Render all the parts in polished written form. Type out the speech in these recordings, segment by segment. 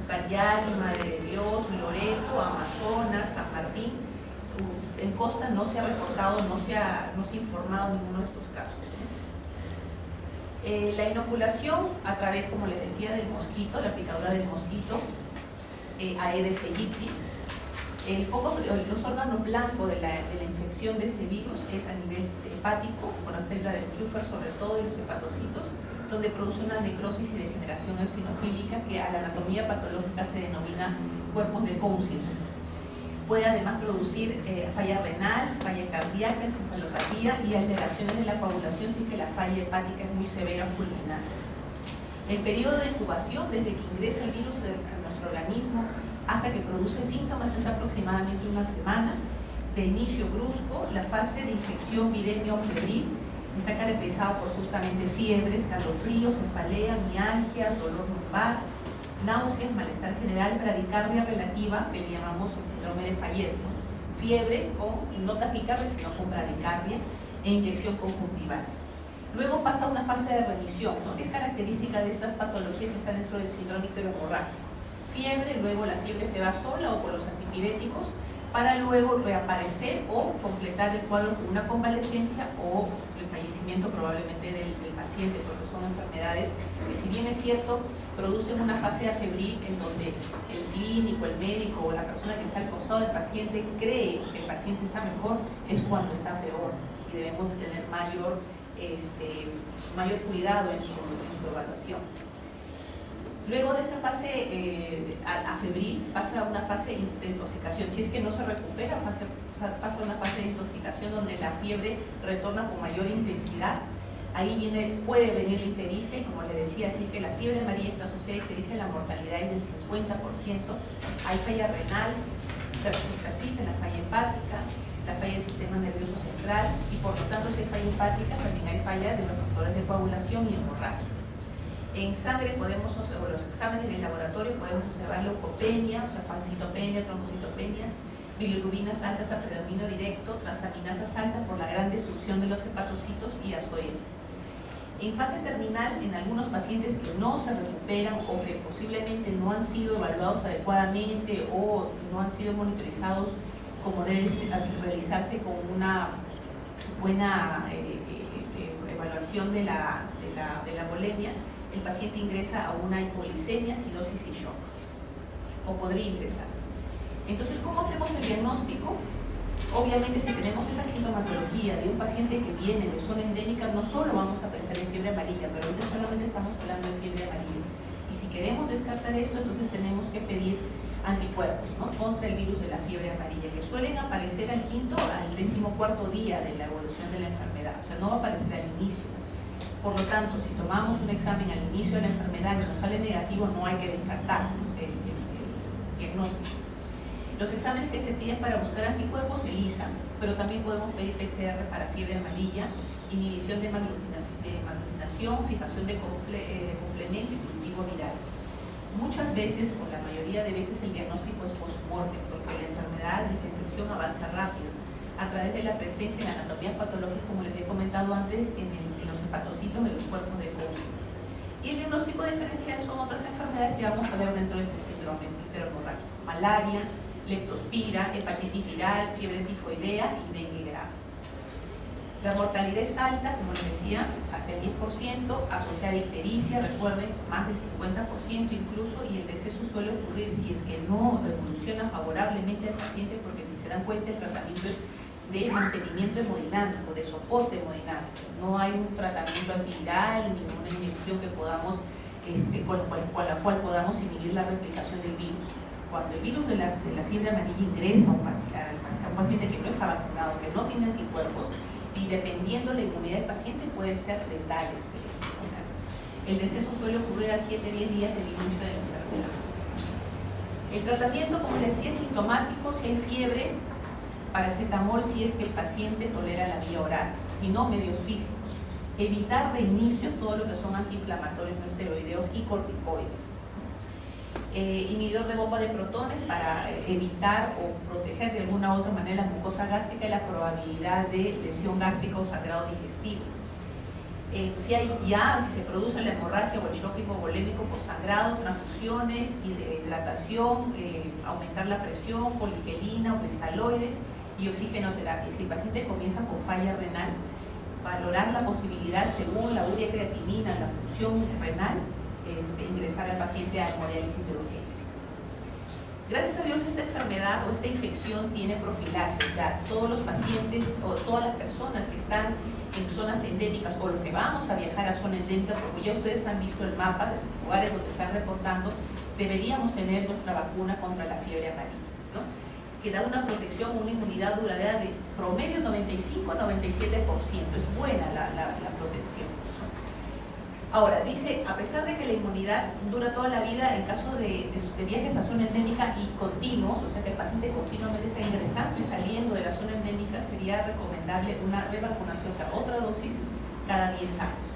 Cariali, Madre de Dios, Loreto, Amazonas, San Martín. En costa no se ha reportado, no se ha informado ninguno de estos casos. La inoculación a través, como les decía, del mosquito, la picadura del mosquito, Aedes aegypti. Los órganos blancos de la infección de este virus es a nivel hepático, con la célula de Pfeiffer sobre todo y los hepatocitos, donde produce una necrosis y degeneración eosinofílica que a la anatomía patológica se denomina cuerpos de Pounce. Puede además producir falla renal, falla cardíaca, encefalopatía y alteraciones de la coagulación si que la falla hepática es muy severa o fulminante. El periodo de incubación desde que ingresa el virus a nuestro organismo hasta que produce síntomas es aproximadamente una semana. De inicio brusco, la fase de infección viremia o febril está caracterizada por justamente fiebres, calofríos, cefalea, mialgia, dolor lumbar, náuseas, malestar general, bradicardia relativa, que le llamamos el síndrome de Fayet, ¿no? Fiebre con, no taquicardia, sino con bradicardia e inyección conjuntival. Luego pasa una fase de remisión, ¿no? Es característica de estas patologías que están dentro del síndrome icterohemorrágico. Fiebre, luego la fiebre se va sola o con los antipiréticos, para luego reaparecer o completar el cuadro con una convalescencia o el fallecimiento probablemente del paciente, porque son enfermedades que, si bien es cierto, producen una fase febril en donde el clínico, el médico o la persona que está al costado del paciente cree que el paciente está mejor, es cuando está peor y debemos de tener mayor cuidado en su evaluación. Luego de esta fase febril pasa a una fase de intoxicación. Si es que no se recupera, pasa a una fase de intoxicación donde la fiebre retorna con mayor intensidad. Ahí puede venir la ictericia, y como le decía, así que la fiebre amarilla está asociada a ictericia, la mortalidad es del 50%. Hay falla renal, persiste la falla hepática, la falla del sistema nervioso central, y por lo tanto, si hay falla hepática, también hay falla de los factores de coagulación y hemorragia. En sangre o los exámenes del laboratorio podemos observar leucopenia, o sea, pancitopenia, trombocitopenia, bilirrubinas altas a predominio directo, transaminasas altas por la gran destrucción de los hepatocitos y azoemia. En fase terminal, en algunos pacientes que no se recuperan o que posiblemente no han sido evaluados adecuadamente o no han sido monitorizados como debe realizarse con una buena evaluación de la bulimia, el paciente ingresa a una hipoglicemia, acidosis y shock, o podría ingresar. Entonces, ¿cómo hacemos el diagnóstico? Obviamente, si tenemos esa sintomatología de un paciente que viene de zona endémica, no solo vamos a pensar en fiebre amarilla, pero ahorita solamente estamos hablando de fiebre amarilla. Y si queremos descartar esto, entonces tenemos que pedir anticuerpos, ¿no?, contra el virus de la fiebre amarilla, que suelen aparecer al 5º al 14º día de la evolución de la enfermedad, o sea, no va a aparecer al inicio. Por lo tanto, si tomamos un examen al inicio de la enfermedad y nos sale negativo, no hay que descartar el diagnóstico. Los exámenes que se piden para buscar anticuerpos, ELISA, pero también podemos pedir PCR para fiebre amarilla, inhibición de maglutinación, fijación de complemento y cultivo viral. Muchas veces, o la mayoría de veces, el diagnóstico es post-mortem, porque la enfermedad de esa infección avanza rápido a través de la presencia en la anatomía patológica, como les he comentado antes, en los hepatocitos de los cuerpos de Pounce. Y el diagnóstico diferencial son otras enfermedades que vamos a ver dentro de ese síndrome icterohemorrágico: malaria, leptospira, hepatitis viral, fiebre tifoidea y dengue grave. La mortalidad es alta, como les decía, hasta el 10%, asociada a ictericia, recuerden, más del 50% incluso, y el deceso suele ocurrir si es que no evoluciona favorablemente al paciente, porque si se dan cuenta, el tratamiento es de mantenimiento hemodinámico, de soporte hemodinámico. No hay un tratamiento antiviral, ninguna inyección que podamos, con la cual podamos inhibir la replicación del virus. Cuando el virus de la fiebre amarilla ingresa a un paciente que no está vacunado, que no tiene anticuerpos, y dependiendo de la inmunidad del paciente puede ser letal. El deceso suele ocurrir a 7-10 días del inicio de la enfermedad. El tratamiento, como les decía, es sintomático. Si hay fiebre, paracetamol si es que el paciente tolera la vía oral, si no, medios físicos. Evitar de inicio todo lo que son antiinflamatorios no esteroideos y corticoides. Inhibidor de bomba de protones para evitar o proteger de alguna u otra manera la mucosa gástrica y la probabilidad de lesión gástrica o sangrado digestivo. si se produce la hemorragia o el shock hipovolémico por sangrado, transfusiones, hidratación, aumentar la presión, poligelina o cristaloides y oxigenoterapia. Si el paciente comienza con falla renal, valorar la posibilidad, según la urea creatinina, la función renal, ingresar al paciente a hemodiálisis de urgencia. Gracias a Dios esta enfermedad o esta infección tiene profilaxis, o sea, todos los pacientes o todas las personas que están en zonas endémicas o los que vamos a viajar a zona endémica, porque ya ustedes han visto el mapa de los lugares donde están reportando, deberíamos tener nuestra vacuna contra la fiebre amarilla, ¿no? Que da una protección, una inmunidad duradera de promedio 95-97%, es buena la protección. Ahora, dice, a pesar de que la inmunidad dura toda la vida, en caso de viajes a zona endémica y continuos, o sea que el paciente continuamente está ingresando y saliendo de la zona endémica, sería recomendable una revacunación, o sea, otra dosis cada 10 años.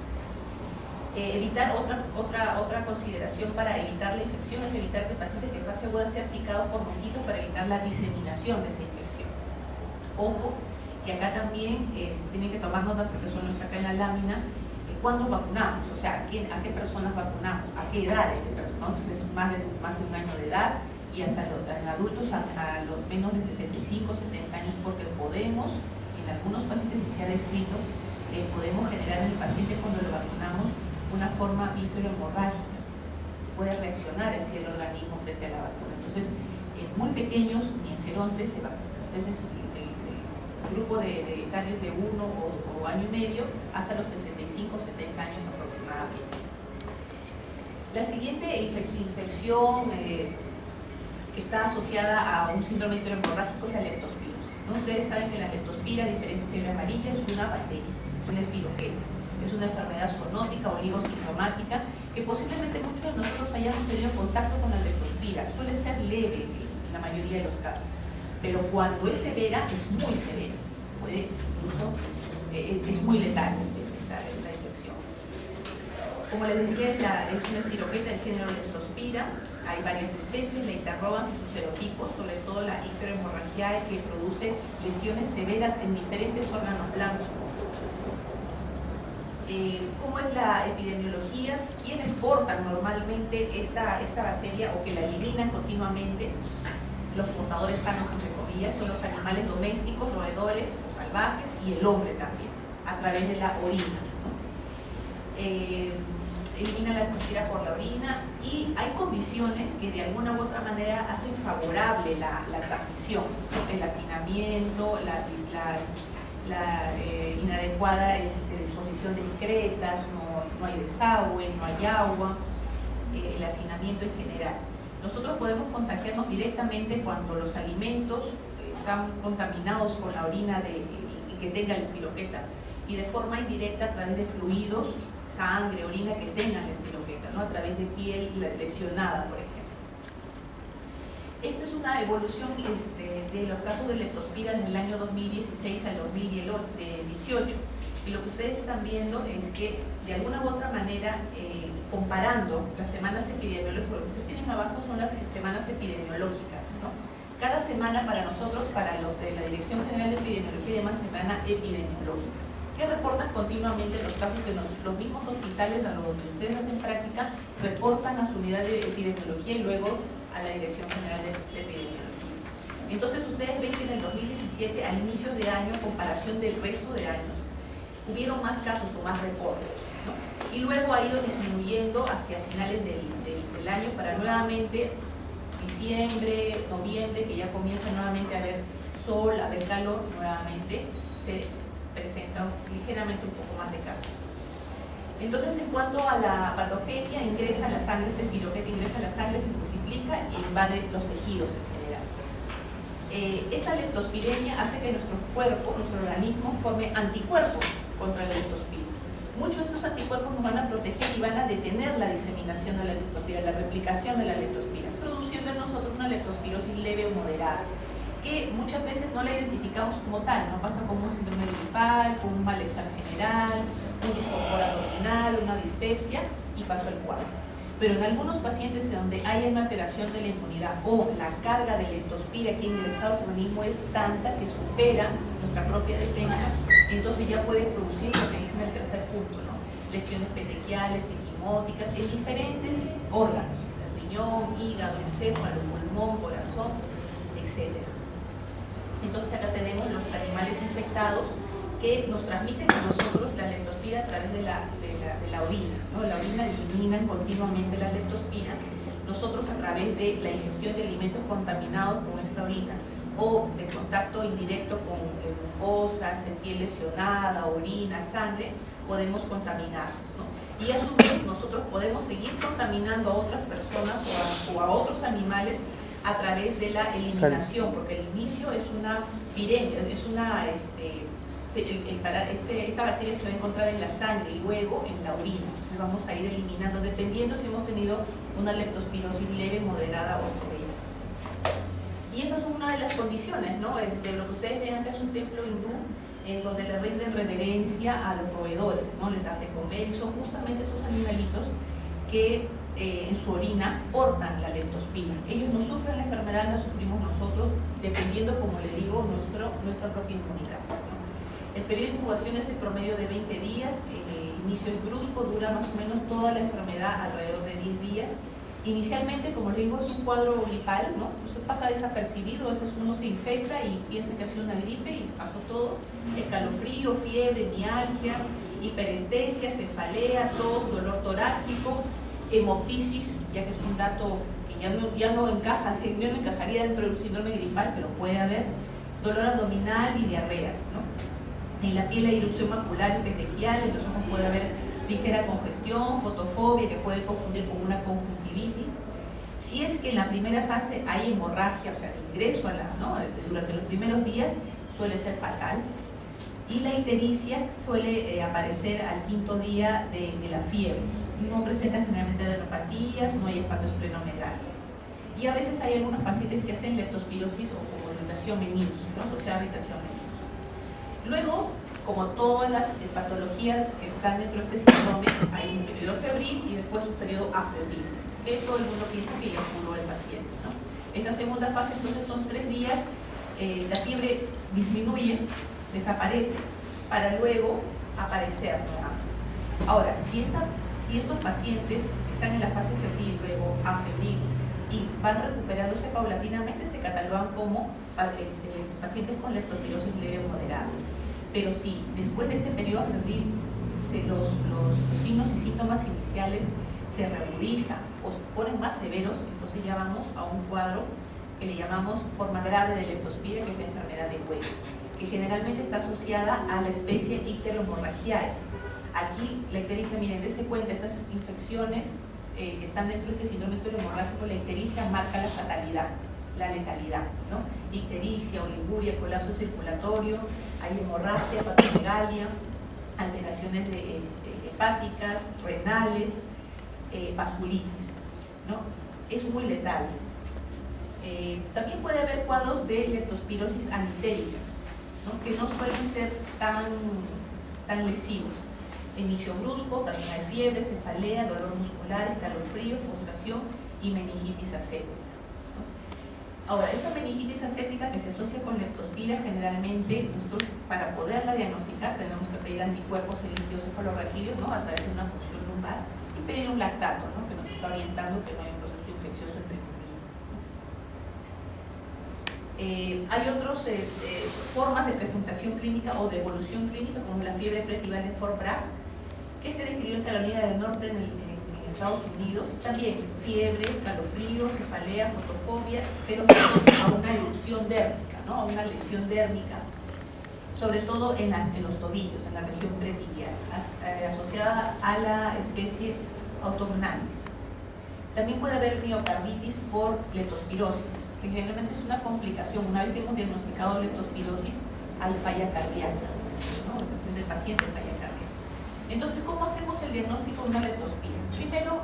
Evitar otra consideración para evitar la infección es evitar que el paciente de fase aguda sea picado por mosquitos para evitar la diseminación de esta infección. Ojo, que acá también tienen que tomar nota porque eso no está acá en la lámina. ¿Cuándo vacunamos? O sea, ¿a qué personas vacunamos? ¿A qué edades de personas? Entonces, más de un año de edad y hasta en adultos a los menos de 65, 70 años, porque podemos, en algunos pacientes si se ha descrito, podemos generar en el paciente cuando lo vacunamos una forma viscerohemorrágica. Puede reaccionar así el organismo frente a la vacuna. Entonces, en muy pequeños ni en gerontes se vacunan. Entonces, el grupo de etarios de 1 o año y medio hasta los 65 o 70 años aproximadamente. La siguiente infección que está asociada a un síndrome hemorrágico es la leptospirosis, ¿no? Ustedes saben que la leptospira, a diferencia de fiebre amarilla, es una bacteria, es un espiroqueta, es una enfermedad zoonótica o oligosintomática que posiblemente muchos de nosotros hayamos tenido contacto con la leptospira. Suele ser leve en la mayoría de los casos, pero cuando es severa, es muy severa, puede incluso, es muy letal la infección. Como les decía, es una espiroqueta del género Leptospira. Hay varias especies, la interrobans y sus serotipos, sobre todo la icterohemorragiae, que produce lesiones severas en diferentes órganos blancos. ¿Cómo es la epidemiología? ¿Quiénes portan normalmente esta bacteria o que la eliminan continuamente? Los portadores sanos, entre comillas, son los animales domésticos, roedores o salvajes, y el hombre también, a través de la orina, ¿no? Elimina la leptospira por la orina, y hay condiciones que de alguna u otra manera hacen favorable la transmisión, ¿no? El hacinamiento, la inadecuada disposición de excretas, no hay desagüe, no hay agua, el hacinamiento en general. Nosotros podemos contagiarnos directamente cuando los alimentos están contaminados con la orina y que tenga la espiroqueta, y de forma indirecta a través de fluidos, sangre, orina que tengan la espiroqueta, ¿no? A través de piel lesionada, por ejemplo. Esta es una evolución de los casos de leptospira desde el año 2016 al 2018. Y lo que ustedes están viendo es que, de alguna u otra manera, comparando las semanas epidemiológicas, lo que ustedes tienen abajo son las semanas epidemiológicas, ¿no? Cada semana para nosotros, para los de la Dirección General de Epidemiología, llama semana epidemiológica, que reportan continuamente los casos que los mismos hospitales a los que ustedes hacen práctica reportan a su unidad de epidemiología y luego a la Dirección General de Epidemiología. Entonces ustedes ven que en el 2017, al inicio de año, en comparación del resto de años, hubieron más casos o más reportes, ¿no? Y luego ha ido disminuyendo hacia finales del año para nuevamente diciembre, noviembre, que ya comienza nuevamente a haber sol, a haber calor, nuevamente se presenta ligeramente un poco más de casos. Entonces, en cuanto a la patogenia, ingresa la sangre, este espiroqueta ingresa a la sangre, se multiplica y invade los tejidos en general. Esta leptospiremia hace que nuestro cuerpo, nuestro organismo, forme anticuerpos contra la leptospira. Muchos de estos anticuerpos nos van a proteger y van a detener la diseminación de la leptospira, la replicación de la leptospira, produciendo en nosotros una leptospirosis leve o moderada, que muchas veces no la identificamos como tal, no pasa como un síndrome gripal, con un malestar general, un disconfort abdominal, una dispepsia, y pasó el cuadro. Pero en algunos pacientes donde hay una alteración de la inmunidad o la carga de leptospira que ha ingresado a su organismo es tanta que supera nuestra propia defensa, entonces ya puede producir lo que dice en el tercer punto, ¿no? lesiones petequiales, equimóticas, en diferentes órganos, el riñón, hígado, encéfalo, pulmón, corazón, etc. Entonces acá tenemos los animales infectados que nos transmiten a nosotros la leptospira a través de la orina, ¿no? La orina elimina continuamente la leptospira. Nosotros a través de la ingestión de alimentos contaminados con esta orina o de contacto indirecto con mucosas, piel lesionada, orina, sangre, podemos contaminar, ¿no? Y a su vez nosotros podemos seguir contaminando a otras personas o a otros animales a través de la eliminación, porque el inicio es una viremia, es una, esta bacteria se va a encontrar en la sangre y luego en la orina. Entonces vamos a ir eliminando, dependiendo si hemos tenido una leptospirosis leve, moderada o severa. Y esa es una de las condiciones, ¿no? Lo que ustedes vean que es un templo hindú en donde le rinden reverencia a los proveedores, ¿no? Les dan de comer y son justamente esos animalitos que en su orina portan la leptospira. Ellos no sufren la enfermedad, la sufrimos nosotros, dependiendo, como le digo, nuestra propia inmunidad, ¿no? El periodo de incubación es el promedio de 20 días, el inicio es brusco, dura más o menos toda la enfermedad alrededor de 10 días. Inicialmente, como les digo, es un cuadro gripal, ¿no? Eso pasa desapercibido, a veces uno se infecta y piensa que ha sido una gripe y pasó todo. Escalofrío, fiebre, mialgia, hiperestesia, cefalea, tos, dolor torácico, hemoptisis, ya que es un dato que ya no encajaría dentro de un síndrome gripal, pero puede haber, dolor abdominal y diarreas, ¿no? En la piel hay erupción macular y petequial, en los ojos puede haber ligera congestión, fotofobia, que puede confundir con una conjuntivitis. Si es que en la primera fase hay hemorragia, o sea, ingreso durante los primeros días, suele ser fatal. Y la ictericia suele aparecer al 5.º día de la fiebre. No presenta generalmente dermopatías, no hay hepatosplenomegalia. Y a veces hay algunos pacientes que hacen leptospirosis o como irritación meningia, ¿no? O sea, irritación meningia. Luego, como todas las patologías que están dentro de este síndrome, hay un periodo febril y después un periodo afebril, que todo el mundo piensa que ya curó el paciente, ¿no? Esta segunda fase entonces son 3 días, la fiebre disminuye, desaparece, para luego aparecer nuevamente. Ahora, si estos pacientes están en la fase febril, luego afebril, y van recuperándose paulatinamente, se catalogan como pacientes con leptospirosis leve o moderada. Pero si después de este periodo febril los signos y síntomas iniciales se reagudizan o se ponen más severos, entonces ya vamos a un cuadro que le llamamos forma grave de leptospira, que es la enfermedad de Weber, que generalmente está asociada a la especie Icterohemorrhagiae. Aquí la ictericia, miren, dense cuenta, estas infecciones que están dentro de este síndrome icterohemorrágico, la ictericia marca la fatalidad, la letalidad, ¿no? Ictericia, oliguria, colapso circulatorio, hay hemorragia, hepatomegalia, alteraciones hepáticas, renales, vasculitis, ¿no? Es muy letal. También puede haber cuadros de leptospirosis anitérica, ¿no? Que no suelen ser tan lesivos. Inicio brusco, también hay fiebre, cefalea, dolor muscular, escalofrío, postración y meningitis aséptica. Ahora, esta meningitis aséptica que se asocia con leptospira, generalmente nosotros para poderla diagnosticar tenemos que pedir anticuerpos en líquidos cefalorraquídeos, ¿no? A través de una punción lumbar y pedir un lactato, ¿no? Que nos está orientando que no hay un proceso infeccioso entre comillas, ¿no? Hay otras formas de presentación clínica o de evolución clínica, como la fiebre preestival de Fort Bragg, que se describió en Carolina del Norte en Estados Unidos. También fiebre, escalofrío, cefalea, fotofobia, pero se asocia a una erupción dérmica, ¿no? A una lesión dérmica, sobre todo en los tobillos, en la región pretibial, asociada a la especie Autognathis. También puede haber miocarditis por leptospirosis, que generalmente es una complicación. Una vez que hemos diagnosticado leptospirosis, hay falla cardíaca, ¿no? El paciente falla cardíaca. Entonces, ¿cómo hacemos el diagnóstico de una leptospira? Primero,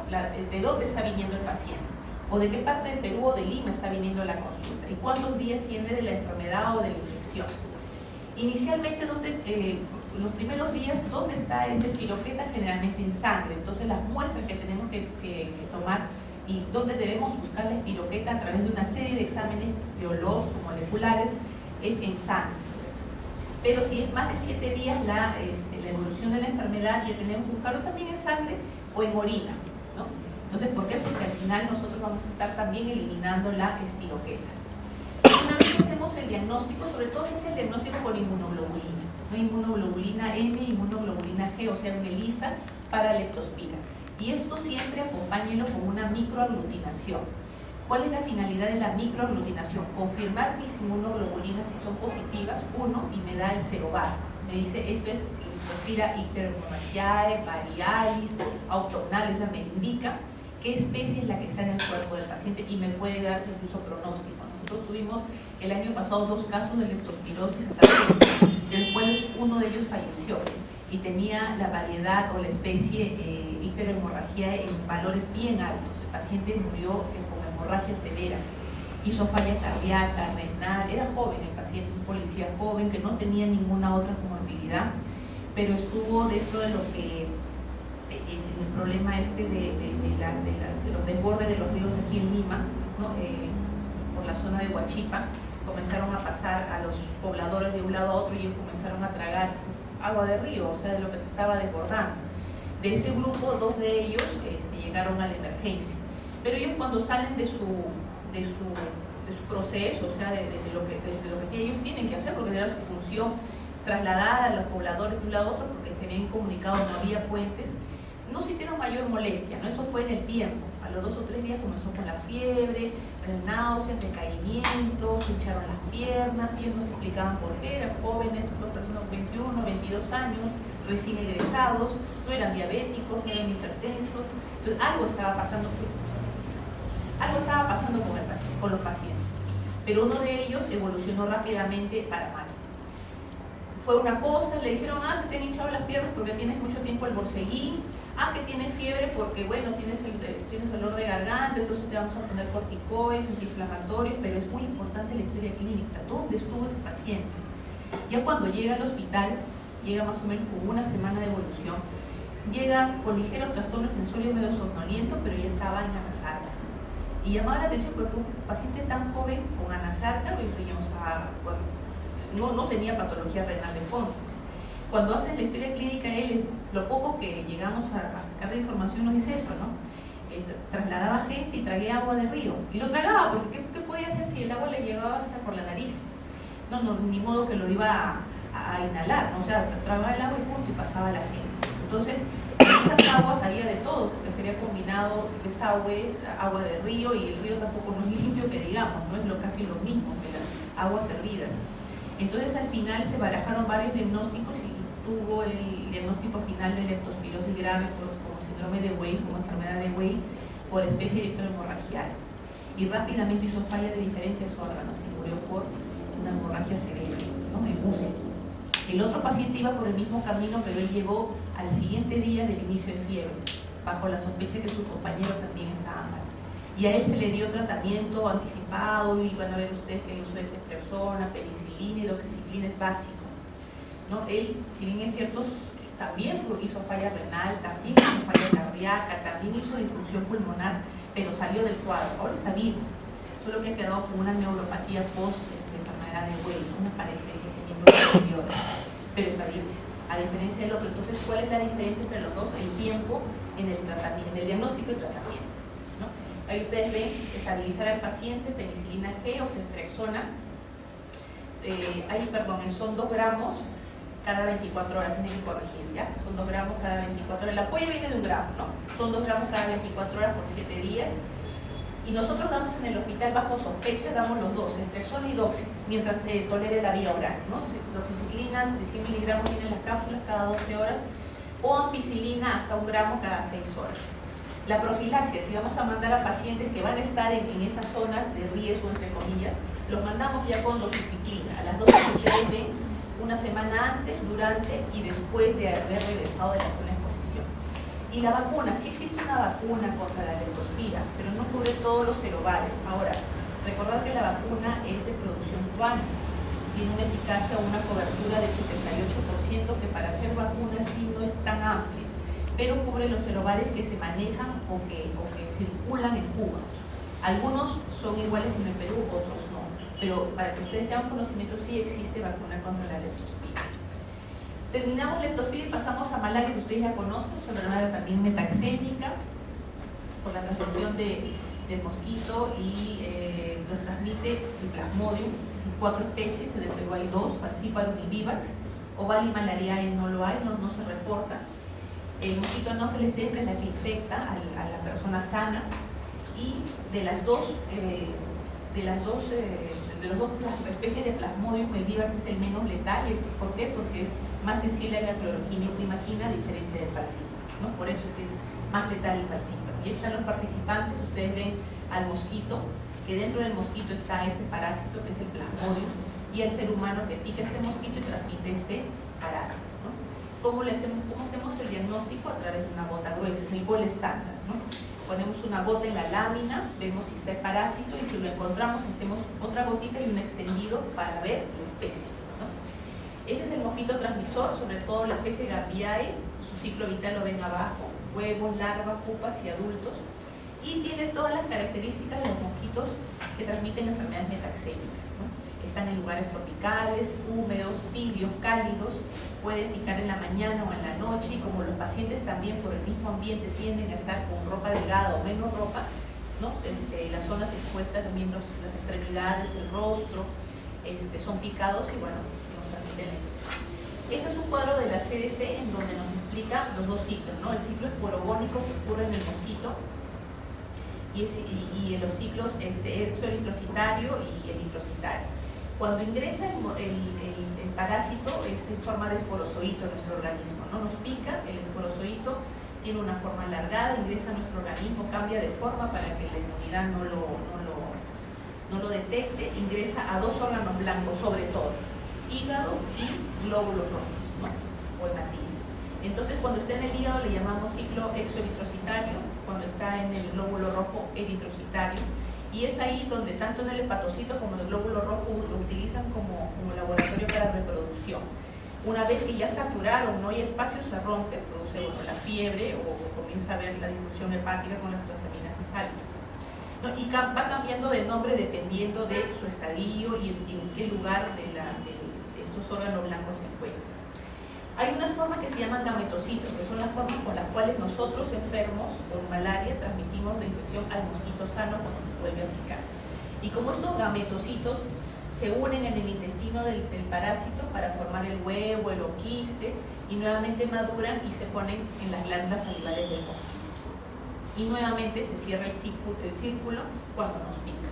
de dónde está viniendo el paciente, o de qué parte de Perú o de Lima está viniendo la consulta, y cuántos días tiene de la enfermedad o de la infección. Inicialmente, los primeros días, ¿dónde está esta espiroqueta? Generalmente en sangre. Entonces, las muestras que tenemos que tomar y dónde debemos buscar la espiroqueta a través de una serie de exámenes biológicos, moleculares, es en sangre. pero si es más de 7 días la evolución de la enfermedad, ya tenemos que buscarlo también en sangre o en orina, ¿no? Entonces, ¿por qué? Porque al final nosotros vamos a estar también eliminando la espiroqueta. Una vez que hacemos el diagnóstico, sobre todo se hace el diagnóstico con inmunoglobulina, ¿no? Inmunoglobulina M, inmunoglobulina G, o sea, un ELISA para leptospira. Y esto siempre acompáñenlo con una microaglutinación. ¿Cuál es la finalidad de la microaglutinación? Confirmar mis inmunoglobulinas si son positivas, y me da el serobar. Me dice, esto es leptospira icteromorragiae, varialis, autumnalis, o sea, me indica qué especie es la que está en el cuerpo del paciente y me puede dar incluso pronóstico. Nosotros tuvimos el año pasado 2 casos de leptospirosis hasta 3, del cual uno de ellos falleció y tenía la variedad o la especie icteromorragiae en valores bien altos. El paciente murió con hemorragia severa, hizo falla cardíaca, renal, era joven el paciente, un policía joven que no tenía ninguna otra comorbilidad, pero estuvo dentro de lo que el problema de los desbordes de los ríos aquí en Lima, ¿no? Por la zona de Huachipa, comenzaron a pasar a los pobladores de un lado a otro y ellos comenzaron a tragar agua de río, o sea, de lo que se estaba desbordando. De ese grupo, 2 de ellos llegaron a la emergencia, pero ellos cuando salen de su proceso, o sea, de lo que ellos tienen que hacer, porque era su función trasladar a los pobladores de un lado a otro, porque se habían comunicado, no había puentes, no sintieron mayor molestia, ¿no? Eso fue en el tiempo. A los 2 o 3 días comenzó con la fiebre, náuseas, decaimiento, se hincharon las piernas, ellos no se explicaban por qué, eran jóvenes, 2 personas, 21, 22 años, recién egresados, no eran diabéticos, no eran hipertensos. Entonces algo estaba pasando con los pacientes, pero uno de ellos evolucionó rápidamente para mal. Fue una cosa, le dijeron, se te han hinchado las piernas porque tienes mucho tiempo el borceguín, que tienes fiebre porque, bueno, tienes dolor de garganta, entonces te vamos a poner corticoides, antiinflamatorios, pero es muy importante la historia clínica, ¿dónde estuvo ese paciente? Ya cuando llega al hospital, llega más o menos con 1 semana de evolución, llega con ligero trastorno sensorio medio somnoliento, pero ya estaba en anasarca. Y llamaba la atención porque un paciente tan joven con anasarca, no tenía patología renal de fondo. Cuando hacen la historia clínica, lo poco que llegamos a sacar de información nos dice eso, ¿no? Trasladaba gente y tragué agua de río. Y lo tragaba, porque ¿qué podía hacer si el agua le llevaba hasta por la nariz? No, ni modo que lo iba a inhalar, ¿no? O sea, tragaba el agua y punto, y pasaba a la gente. Entonces, en esas aguas había de todo, porque sería combinado desagües, agua de río, y el río tampoco no es limpio, que digamos, no es casi lo mismo que las aguas hervidas. Entonces, al final se barajaron varios diagnósticos y tuvo el diagnóstico final de leptospirosis grave como síndrome de Weil, como enfermedad de Weil, por especie de icteromorragiae. Y rápidamente hizo falla de diferentes órganos y murió por una hemorragia severa, ¿no? En UCI. El otro paciente iba por el mismo camino, pero él llegó al siguiente día del inicio de fiebre, bajo la sospecha que su compañero también estaba mal. Y a él se le dio tratamiento anticipado, y van a ver ustedes que el uso de ceftriaxona, penicilina y doxiciclina es básico, ¿no? Él, si bien es cierto, también hizo falla renal, también hizo falla cardíaca, también hizo disfunción pulmonar, pero salió del cuadro, ahora está vivo, solo que ha quedado con una neuropatía post enfermedad de Weil, una parestesia en miembros superiores, pero está vivo, a diferencia del otro. Entonces, ¿cuál es la diferencia entre los dos? El tiempo en el tratamiento, en el diagnóstico y tratamiento, ¿no? Ahí ustedes ven, estabilizar al paciente, penicilina G o ceftriaxona, son 2 gramos cada 24 horas, tienen que corregir, ¿ya? Son 2 gramos cada 24 horas, la polla viene de 1 gramo, ¿no? Son 2 gramos cada 24 horas por 7 días, y nosotros damos en el hospital bajo sospecha, damos los 2, ceftriaxona y doxi, mientras tolere la vía oral, ¿no? Doxiciclina de 100 miligramos vienen las cápsulas cada 12 horas, o ampicilina hasta 1 gramo cada 6 horas. La profilaxia, si vamos a mandar a pacientes que van a estar en esas zonas de riesgo, entre comillas, los mandamos ya con doxiciclina, a las 12 horas de 1 semana antes, durante y después de haber regresado de la zona de exposición. Y la vacuna, sí existe una vacuna contra la leptospira, pero no cubre todos los serovares. Ahora, recordad que la vacuna es de producción cubana, tiene una eficacia o una cobertura del 78%, que para hacer vacuna sí no es tan amplia, pero cubre los serovares que se manejan o que circulan en Cuba. Algunos son iguales en el Perú, otros no. Pero para que ustedes tengan conocimiento, sí existe vacuna contra la leptospira. Terminamos leptospira y pasamos a malaria, que ustedes ya conocen, es una enfermedad también metaxémica, por la transmisión del mosquito, y nos transmite el Plasmodium, 4 especies, en el Perú hay 2, Falciparum y Vivax. Oval y malariae no lo hay, no se reporta. El mosquito Anopheles hembra es la que infecta a la persona sana, y de las dos especies de Plasmodium, el Vivax es el menos letal. ¿Por qué? Porque es más sensible a la cloroquina y primaquina, a diferencia del Falciparum, ¿no? Por eso es que es más letal el Falciparum. Y están los participantes, ustedes ven al mosquito, que dentro del mosquito está este parásito, que es el Plasmodium, y el ser humano que pica este mosquito y transmite este parásito, ¿no? ¿Cómo hacemos el diagnóstico? A través de una gota gruesa, es el gol estándar, ¿no? Ponemos una gota en la lámina, vemos si está el parásito, y si lo encontramos hacemos otra gotita y un extendido para ver la especie, ¿no? Ese es el mosquito transmisor, sobre todo la especie Gambiae. Su ciclo vital lo ven abajo: huevos, larvas, pupas y adultos, y tiene todas las características de los mosquitos que transmiten enfermedades metaxémicas, ¿no? Están en lugares tropicales, húmedos, tibios, cálidos, pueden picar en la mañana o en la noche, y como los pacientes también por el mismo ambiente tienden a estar con ropa delgada o menos ropa, ¿no? Las zonas expuestas, también las extremidades, el rostro, son picados, y bueno, nos transmiten la infección. Este es un cuadro de la CDC en donde nos explica los dos ciclos, ¿no? El ciclo esporogónico que ocurre en el mosquito, y los ciclos exoeritrocitario y eritrocitario. Cuando ingresa el parásito, es en forma de esporozoito en nuestro organismo, ¿no? Nos pica, el esporozoito tiene una forma alargada, ingresa a nuestro organismo, cambia de forma para que la inmunidad no lo detecte, ingresa a 2 órganos blancos, sobre todo, hígado y glóbulos rojos, ¿no? O hematíes. Entonces, cuando está en el hígado le llamamos ciclo exoeritrocitario, cuando está en el glóbulo rojo, eritrocitario, y es ahí donde tanto en el hepatocito como en el glóbulo rojo lo utilizan como laboratorio para reproducción. Una vez que ya saturaron, no hay espacio, se rompe, produce la fiebre, o comienza a haber la disfunción hepática con las transaminases altas, ¿no? Y va cambiando de nombre dependiendo de su estadio y en qué lugar de estos órganos blancos se encuentra. Hay unas formas que se llaman gametocitos, que son las formas con las cuales nosotros, enfermos por malaria, transmitimos la infección al mosquito sano cuando nos vuelve a picar. Y como estos gametocitos se unen en el intestino del parásito para formar el huevo, el oquiste, y nuevamente maduran y se ponen en las glándulas salivales del mosquito. Y nuevamente se cierra el círculo cuando nos pica.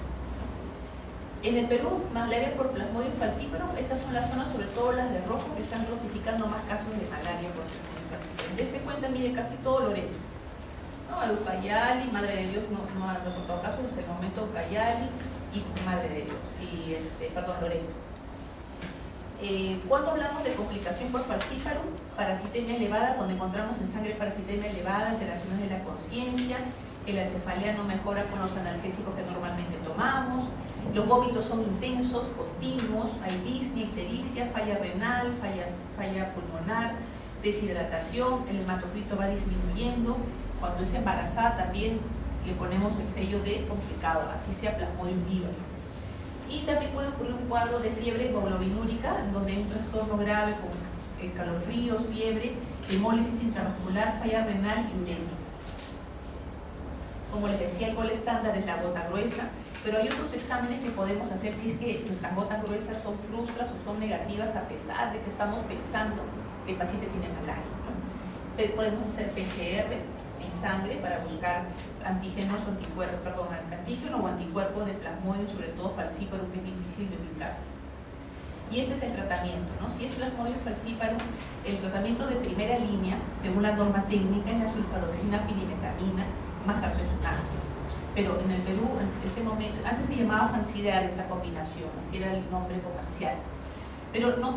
En el Perú, malaria por Plasmodium falciparum, estas son las zonas, sobre todo las de rojo, que están notificando más casos de malaria por Plasmodium falciparum. Dese cuenta, mire, casi todo Loreto, ¿no? Ucayali, Madre de Dios no ha reportado casos, hasta el momento Ucayali y Madre de Dios, y Loreto. Cuando hablamos de complicación por falciparum, parasitemia elevada, donde encontramos en sangre parasitemia elevada, alteraciones de la conciencia, que la cefalea no mejora con los analgésicos que normalmente tomamos, los vómitos son intensos, continuos, hay disnea, ictericia, falla renal, falla pulmonar, deshidratación, el hematocrito va disminuyendo. Cuando es embarazada también le ponemos el sello de complicado, así sea Plasmodium vivax. Y también puede ocurrir un cuadro de fiebre hemoglobinúrica, donde hay un trastorno grave con escalofríos, fiebre, hemólisis intravascular, falla renal y uremia. Como les decía, el gol estándar es la gota gruesa, pero hay otros exámenes que podemos hacer si es que nuestras gotas gruesas son frustras o son negativas, a pesar de que estamos pensando que el paciente tiene malaria, ¿no? Podemos hacer PCR en sangre para buscar antígenos o anticuerpos, antígeno o anticuerpos de Plasmodium, sobre todo falciparum, que es difícil de ubicar. Y este es el tratamiento, ¿no? Si es Plasmodium falciparum, el tratamiento de primera línea, según la norma técnica, es la sulfadoxina pirimetamina más artesunal. Pero en el Perú, en este momento, antes se llamaba Fansidar esta combinación, así era el nombre comercial. Pero no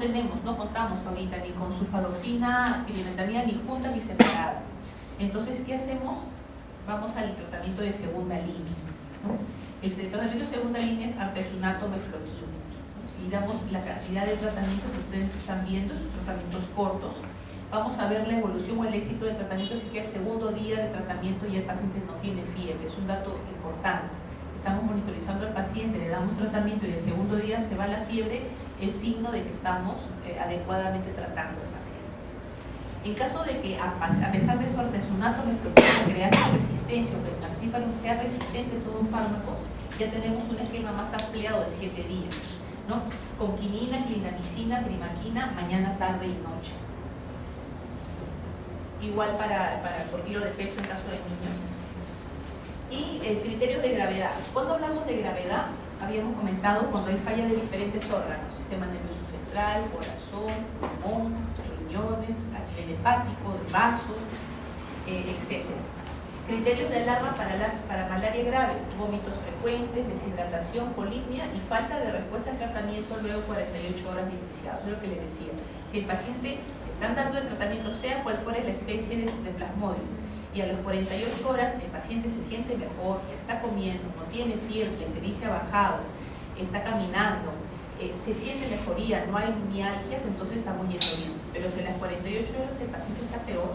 contamos ahorita ni con sulfadoxina pirimetamina, ni junta ni separada. Entonces, ¿qué hacemos? Vamos al tratamiento de segunda línea, ¿no? El tratamiento de segunda línea es artesunato mefloquina, ¿no? Y damos la cantidad de tratamientos que ustedes están viendo, esos tratamientos cortos. Vamos a ver la evolución o el éxito del tratamiento si que el segundo día de tratamiento y el paciente no tiene fiebre. Es un dato importante. estamos monitorizando al paciente, le damos tratamiento y el segundo día se va la fiebre, es signo de que estamos adecuadamente tratando al paciente. En caso de que, a pesar de su artesonato nefroquímico crease resistencia o que el falciparum sea resistente a un fármaco, ya tenemos un esquema más ampliado de 7 días, ¿no? Con quinina, clindamicina, primaquina, mañana, tarde y noche. Igual por kilo de peso en caso de niños. Y criterios de gravedad. Cuando hablamos de gravedad, habíamos comentado cuando hay falla de diferentes órganos: sistema nervioso central, corazón, pulmón, riñones, el hepático, de vasos, etc. Criterios de alarma para malaria grave: vómitos frecuentes, deshidratación, polimia y falta de respuesta al tratamiento luego de 48 horas de iniciado. Es lo que les decía. Si el paciente están dando el tratamiento, sea cual fuera la especie de plasmodium, y a las 48 horas el paciente se siente mejor, está comiendo, no tiene fiebre, la ictericia ha bajado, está caminando, se siente mejoría, no hay mialgias, entonces estamos yendo bien. Pero si a las 48 horas el paciente está peor,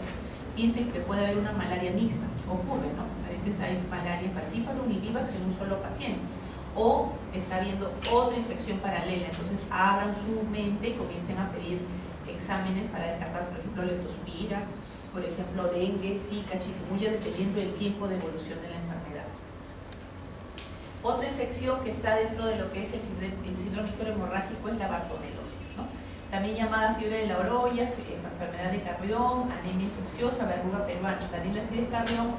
piensen que puede haber una malaria mixta. Ocurre, ¿no? A veces hay malaria falciparum y vivax en un solo paciente. O está habiendo otra infección paralela. Entonces abran su mente y comiencen a pedir exámenes para descartar, por ejemplo, leptospira, por ejemplo, dengue, zika, chikungunya, dependiendo del tiempo de evolución de la enfermedad. Otra infección que está dentro de lo que es el síndrome microhemorrágico es la bartonelosis, ¿no? También llamada fiebre de la orolla, enfermedad de Carrión, anemia infecciosa, verruga peruana. Daniel Alcides Carrión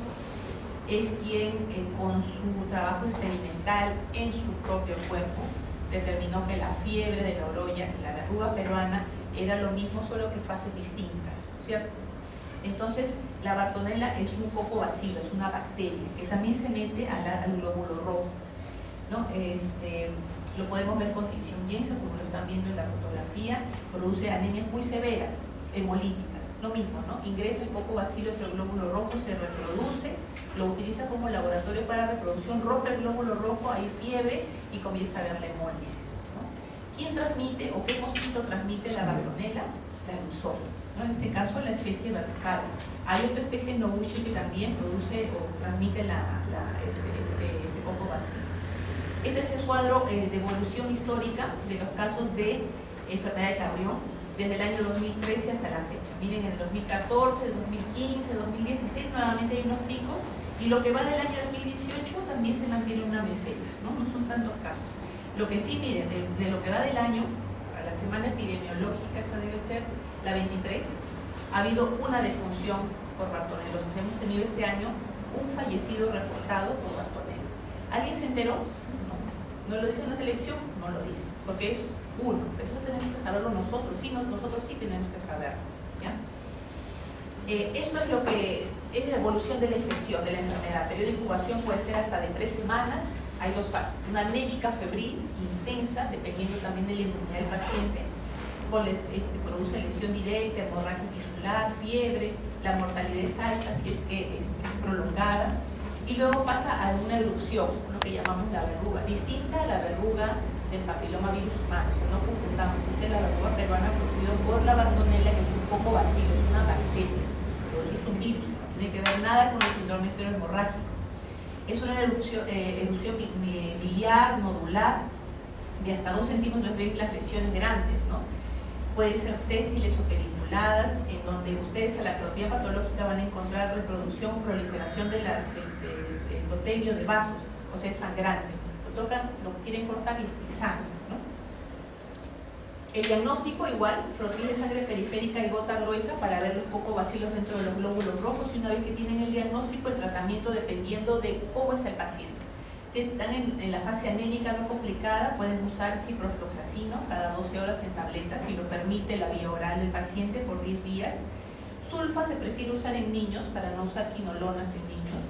es quien con su trabajo experimental en su propio cuerpo determinó que la fiebre de la orolla y la verruga peruana era lo mismo, solo que fases distintas, ¿cierto? Entonces, la bartonella es un cocobacilo, es una bacteria que también se mete al glóbulo rojo, ¿no? Lo podemos ver con tinción Jensen, como lo están viendo en la fotografía, produce anemias muy severas, hemolíticas, lo mismo, ¿no? Ingresa el cocobacilo entre el glóbulo rojo, se reproduce, lo utiliza como laboratorio para reproducción, rompe el glóbulo rojo, hay fiebre y comienza a haber la hemólisis, ¿no? ¿Quién transmite o qué mosquito transmite la bartonella? La Luzol, ¿no? En este caso la especie vertical. Hay otra especie Noguchi que también produce o transmite este cocobacilo. Este es el cuadro de evolución histórica de los casos de enfermedad de Carrión desde el año 2013 hasta la fecha. Miren, en el 2014, 2015, 2016 nuevamente hay unos picos, y lo que va del año 2018 también se mantiene una meseta, ¿no? No son tantos casos. Lo que sí, miren, de lo que va del año, a la semana epidemiológica, esa debe ser la 23, ha habido una defunción por bartonelosis. Hemos tenido este año un fallecido reportado por bartonella. ¿Alguien se enteró? ¿No lo dice en la selección? No lo dice, porque es uno, pero eso tenemos que saberlo nosotros, sí, nosotros sí tenemos que saberlo, ¿ya? Esto es lo que es la evolución de la infección, de la enfermedad. El periodo de incubación puede ser hasta de 3 semanas, hay dos fases, una anémica febril intensa, dependiendo también de la inmunidad del paciente, produce lesión directa, hemorragia tisular, fiebre, la mortalidad es alta si es que es prolongada, y luego pasa a una erupción, lo que llamamos la verruga, distinta a la verruga del papillomavirus humano. No confundamos, esta es la verruga peruana producida por la bartonella, que es un cocobacilo, es una bacteria, lo otro es un virus, no tiene que ver nada con el síndrome hemorrágico. Es una erupción biliar, nodular, de hasta 2 centímetros, ven las lesiones grandes, ¿no? Pueden ser sésiles o pedunculadas, en donde ustedes a la anatomía patológica van a encontrar reproducción, proliferación del endotelio de vasos, o sea, es sangrante. Lo tocan, lo quieren cortar y sangra, ¿no? El diagnóstico igual, frotil de sangre periférica y gota gruesa para ver los cocobacilos dentro de los glóbulos rojos, y una vez que tienen el diagnóstico, el tratamiento dependiendo de cómo es el paciente. Si están en la fase anémica no complicada, pueden usar ciprofloxacino cada 12 horas en tabletas, si lo permite la vía oral del paciente, por 10 días. Sulfa se prefiere usar en niños para no usar quinolonas en niños.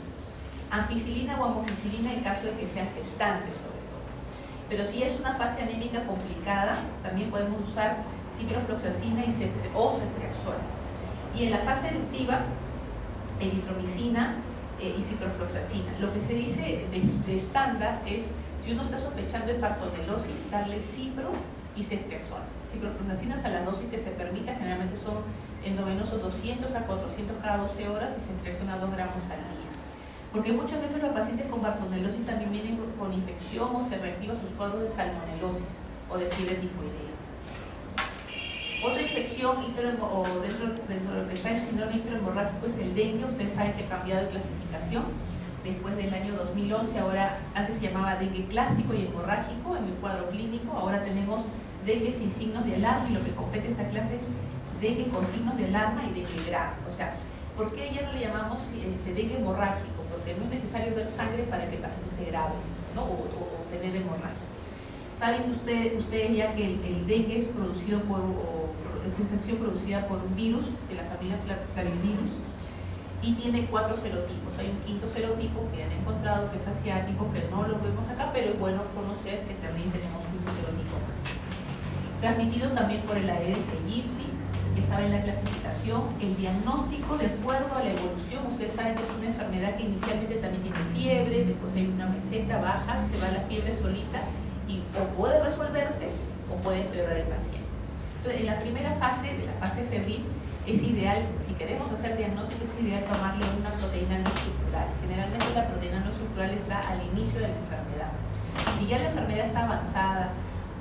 Ampicilina o amoxicilina en caso de que sean gestantes, sobre todo. Pero si es una fase anémica complicada, también podemos usar ciprofloxacina o ceftriaxona. Y en la fase eruptiva, eritromicina y ciprofloxacina. Lo que se dice de estándar es, si uno está sospechando de bartonelosis, darle cipro y ceftriaxona. Ciprofloxacina a la dosis que se permita, generalmente son endovenosos 200 a 400 cada 12 horas, y ceftriaxona 2 gramos al día. Porque muchas veces los pacientes con bartonellosis también vienen con infección o se reactiva sus cuadros de salmonelosis o de fiebre tifoidea. Otra infección o dentro de lo que está el síndrome intrahemorrágico es el dengue. Ustedes saben que ha cambiado de clasificación después del año 2011. Ahora, antes se llamaba dengue clásico y hemorrágico en el cuadro clínico. Ahora tenemos dengue sin signos de alarma, y lo que compete a esta clase es dengue con signos de alarma y dengue grave. O sea, ¿por qué ya no le llamamos dengue hemorrágico? Porque no es necesario ver sangre para que el paciente esté grave, ¿no? o tener hemorragia. Saben ustedes ya que el dengue es producido es infección producida por un virus de la familia Flavivirus y tiene 4 serotipos. Hay un quinto serotipo que han encontrado que es asiático, que no lo vemos acá, pero es bueno conocer que también tenemos un serotipo más. Transmitido también por el Aedes aegypti, que estaba en la clasificación. El diagnóstico, de acuerdo a la evolución, ustedes saben que es una enfermedad que inicialmente también tiene fiebre, después hay una meseta baja, se va la fiebre solita y o puede resolverse o puede empeorar el paciente. Entonces, en la primera fase, de la fase febril, es ideal, si queremos hacer diagnóstico, es ideal tomarle una proteína no estructural. Generalmente la proteína no estructural está al inicio de la enfermedad. Si ya la enfermedad está avanzada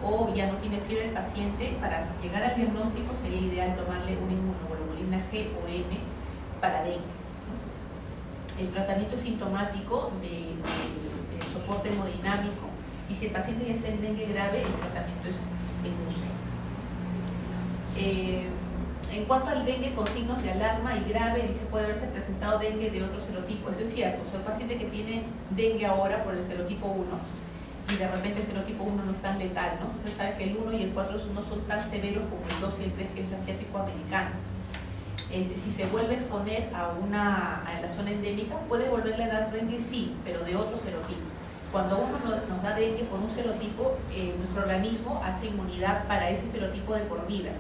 o ya no tiene fiebre el paciente, para llegar al diagnóstico sería ideal tomarle una inmunoglobulina G o M para dengue. El tratamiento sintomático de soporte hemodinámico, y si el paciente ya está en dengue grave, el tratamiento es en UCI. En cuanto al dengue con signos de alarma y grave, dice puede haberse presentado dengue de otro serotipo. Eso es cierto. O sea, el paciente que tiene dengue ahora por el serotipo 1 y de repente el serotipo 1 no es tan letal, ¿no? Usted sabe que el 1 y el 4 no son tan severos como el 2 y el 3, que es asiático-americano. Si se vuelve a exponer a la zona endémica, puede volverle a dar dengue, sí, pero de otro serotipo. Cuando uno nos da dengue por un serotipo, nuestro organismo hace inmunidad para ese serotipo de por vida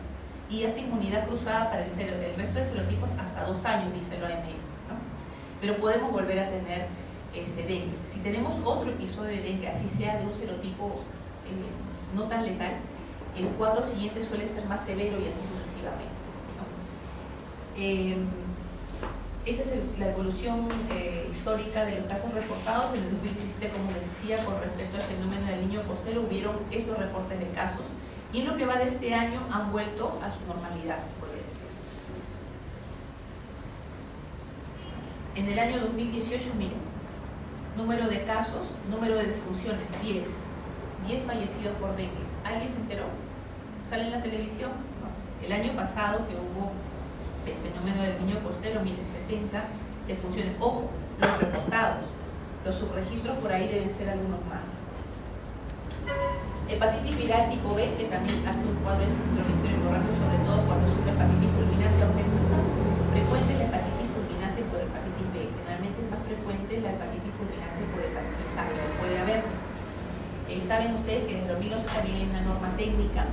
y hace inmunidad cruzada para el resto de serotipos hasta 2 años, dice la OMS, ¿no? Pero podemos volver a tener dengue. Si tenemos otro episodio de dengue, así sea de un serotipo no tan letal, el cuadro siguiente suele ser más severo y así sucesivamente, ¿no? Esta es la evolución histórica de los casos reportados. En el 2017, como les decía, con respecto al fenómeno del niño costero, hubieron estos reportes de casos. Y en lo que va de este año han vuelto a su normalidad, se puede decir. En el año 2018, miren, número de casos, número de defunciones, 10 fallecidos por dengue. ¿Alguien se enteró? ¿Sale en la televisión? No. El año pasado que hubo el fenómeno del niño costero, miren, 70 defunciones. Ojo, los reportados, los subregistros por ahí deben ser algunos más. Hepatitis viral tipo B, que también hace un cuadro de síndrome intrahemorrágico, sobre todo cuando sufre hepatitis fulminante, aunque no es tan frecuente la hepatitis fulminante por hepatitis B. Generalmente es más frecuente la hepatitis fulminante por hepatitis A, pero puede haber. Saben ustedes que desde 2011 también hay una norma técnica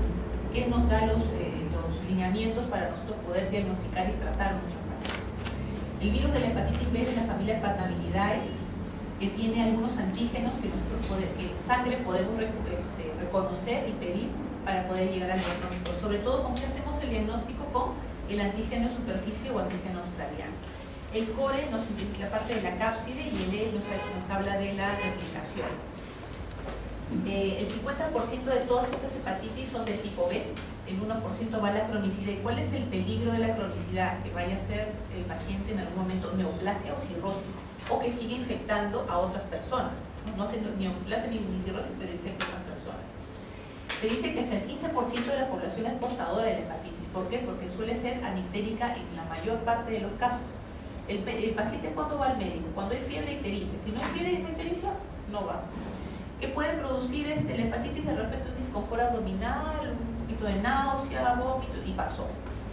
que nos da los lineamientos para nosotros poder diagnosticar y tratar muchos pacientes. El virus de la hepatitis B es de la familia Hepataviridae, que tiene algunos antígenos que nosotros en sangre podemos reconocer y pedir para poder llegar al diagnóstico. Sobre todo, ¿con qué hacemos el diagnóstico? Con el antígeno de superficie o antígeno australiano. El core nos indica la parte de la cápside y el E nos habla de la replicación. El 50% de todas estas hepatitis son de tipo B, el 1% va a la cronicidad. ¿Y cuál es el peligro de la cronicidad? Que vaya a ser el paciente en algún momento neoplasia o cirrosis, o que siga infectando a otras personas. No hace ni neoplasia ni cirrosis, pero infecta a otras personas. Se dice que hasta el 15% de la población es portadora de la hepatitis. ¿Por qué? Porque suele ser anictérica en la mayor parte de los casos. El paciente, ¿cuándo va al médico? Cuando hay fiebre, ictericia. Si no hay fiebre y ictericia, no va. ¿Qué puede producir la hepatitis? De repente un disconfort abdominal, un poquito de náusea, vómito, y pasó.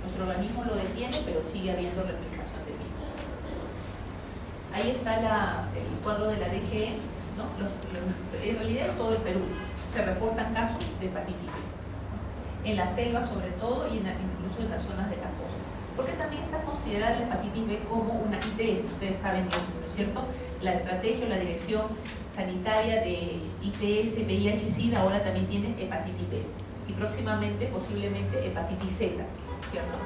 Nuestro organismo lo detiene, pero sigue habiendo replicación de virus. Ahí está el cuadro de la DGE, ¿no? En realidad en todo el Perú se reportan casos de hepatitis B, ¿no? En la selva sobre todo y incluso en las zonas de la costa. Porque también está considerada la hepatitis B como una ITS, ustedes saben eso, ¿no es cierto? La estrategia o la dirección sanitaria de ITS, VIH-Sida ahora también tiene hepatitis B y próximamente posiblemente hepatitis Z, ¿cierto?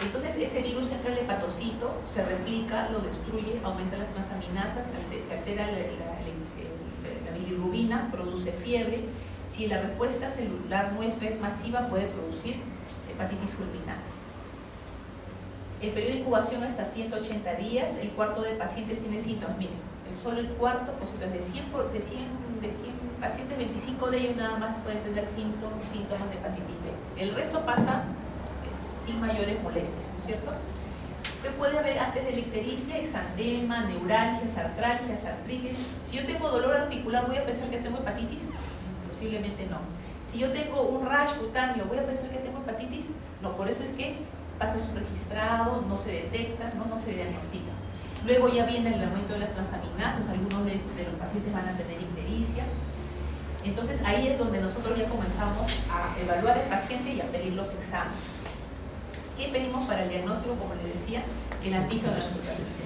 Entonces este virus entra al hepatocito, se replica, lo destruye, aumenta las transaminasas, se altera la bilirrubina, produce fiebre. Si la respuesta celular nuestra es masiva, puede producir hepatitis fulminante. El periodo de incubación hasta 180 días, el cuarto de pacientes tiene síntomas. Miren, solo el cuarto, pues de 100 pacientes, 25 de ellos nada más pueden tener síntomas de hepatitis B. El resto pasa sin mayores molestias, ¿no es cierto? Usted puede haber antes de la ictericia, exantema, neuralgias, artralgias, artritis. Si yo tengo dolor articular, ¿voy a pensar que tengo hepatitis? Posiblemente no. Si yo tengo un rash cutáneo, ¿voy a pensar que tengo hepatitis? No, por eso es que pasa subregistrado, no se detecta, no se diagnostica. Luego ya viene el aumento de las transaminasas, algunos de los pacientes van a tener ictericia. Entonces ahí es donde nosotros ya comenzamos a evaluar al paciente y a pedir los exámenes. ¿Qué pedimos para el diagnóstico? Como les decía, el antígeno de superficie.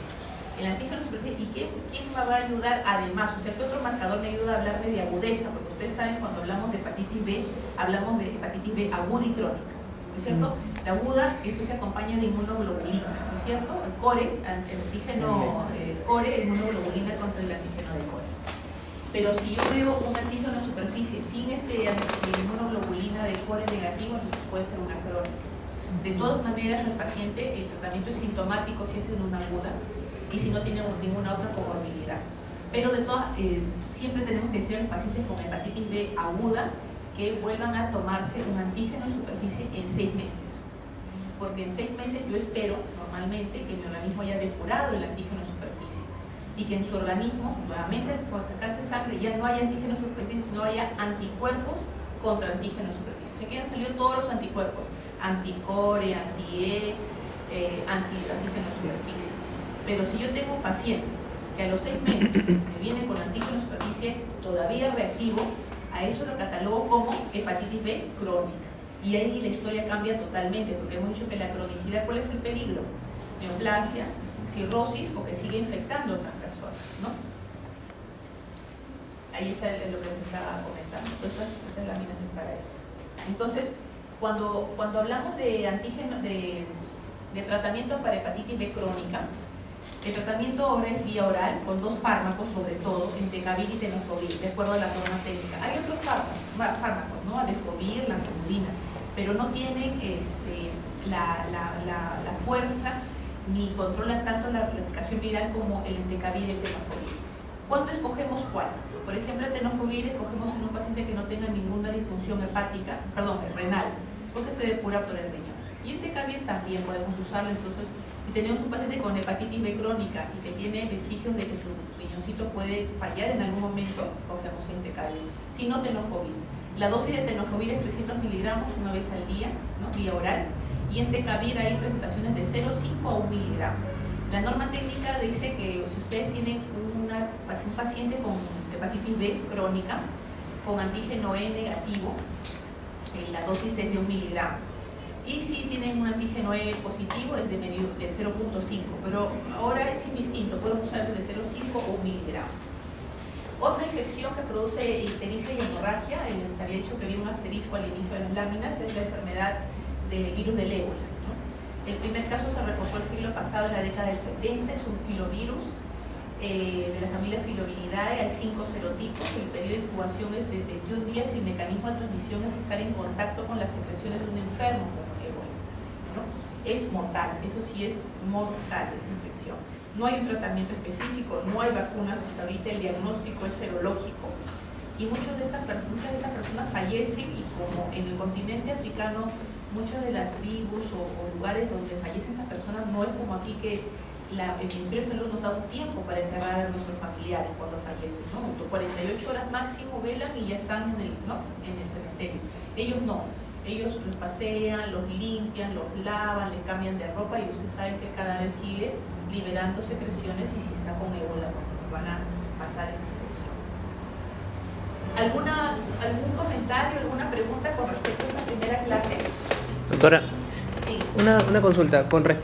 El antígeno de superficie, ¿y quién me va a ayudar además? O sea, ¿qué otro marcador me ayuda a hablar de agudeza? Porque ustedes saben, cuando hablamos de hepatitis B, hablamos de hepatitis B aguda y crónica, ¿no es cierto? La aguda, esto se acompaña de inmunoglobulina, ¿no es cierto? El core, el antígeno core, inmunoglobulina contra el antígeno de core. Pero si yo veo un antígeno de superficie sin inmunoglobulina de core negativo, entonces puede ser una crónica. De todas maneras, el paciente, el tratamiento es sintomático si es en una aguda y si no tiene ninguna otra comorbilidad. Pero siempre tenemos que decir a los pacientes con hepatitis B aguda que vuelvan a tomarse un antígeno de superficie en 6 meses. Porque en 6 meses yo espero normalmente que mi organismo haya depurado el antígeno de superficie y que en su organismo, nuevamente al sacarse sangre, ya no haya antígeno de superficie, sino haya anticuerpos contra antígeno de superficie. O sea que han salido todos los anticuerpos, anticore, anti-E, antígeno de superficie. Pero si yo tengo un paciente que a los 6 meses me viene con antígeno de superficie todavía reactivo, a eso lo catalogo como hepatitis B crónica. Y ahí la historia cambia totalmente, porque hemos dicho que la cronicidad, ¿cuál es el peligro? Neoplasia, cirrosis o que sigue infectando a otras personas, ¿no? Ahí está lo que les estaba comentando. Entonces, esta es la laminación para eso. Entonces, cuando hablamos de antígeno, de tratamiento para hepatitis B crónica, el tratamiento ahora es vía oral con 2 fármacos, sobre todo, entecavir y tenofovir, de acuerdo a la norma técnica. Hay otros fármacos, ¿no? Adefovir, la lanreotidina, pero no tienen la fuerza ni controlan tanto la replicación viral como el entecavir y el tenofovir. ¿Cuándo escogemos cuál? Por ejemplo, el tenofovir escogemos en un paciente que no tenga ninguna disfunción renal, porque se depura por el riñón. Y el entecavir también podemos usarlo. Entonces, si tenemos un paciente con hepatitis B crónica y que tiene vestigios de que su riñoncito puede fallar en algún momento, cogemos entecavir. Si no, tenofovir. La dosis de tenofovir es 300 miligramos una vez al día, ¿no? Vía oral. Y en entecavir hay presentaciones de 0,5 a 1 miligramo. La norma técnica dice que si ustedes tienen un paciente con hepatitis B crónica, con antígeno E negativo, la dosis es de 1 miligramo. Y si tienen un antígeno E positivo es de 0,5, pero ahora es indistinto, podemos usar de 0,5 o 1 miligramo. Otra infección que produce ictericia y hemorragia, les había dicho que había un asterisco al inicio de las láminas, es la enfermedad del virus del ébola, ¿no? El primer caso se reportó el siglo pasado, en la década del 70, es un filovirus de la familia Filoviridae, hay 5 serotipos, el periodo de incubación es de 21 días y el mecanismo de transmisión es estar en contacto con las secreciones de un enfermo con ébola, ¿no? Es mortal, eso sí es mortal esta infección. No hay un tratamiento específico, no hay vacunas hasta ahorita, el diagnóstico es serológico y muchas de estas personas fallecen, y como en el continente africano muchas de las tribus o lugares donde fallecen estas personas no es como aquí que el Ministerio de Salud nos da un tiempo para enterrar a nuestros familiares cuando fallecen, ¿no? 48 horas máximo velan y ya están en el cementerio. Ellos no, ellos los pasean, los limpian, los lavan, les cambian de ropa, y ustedes saben que cada vez sigue liberando secreciones, y si está con ébola, bueno, van a pasar esta infección. ¿Algún comentario, alguna pregunta con respecto a esta primera clase? Doctora, Sí. una consulta con respecto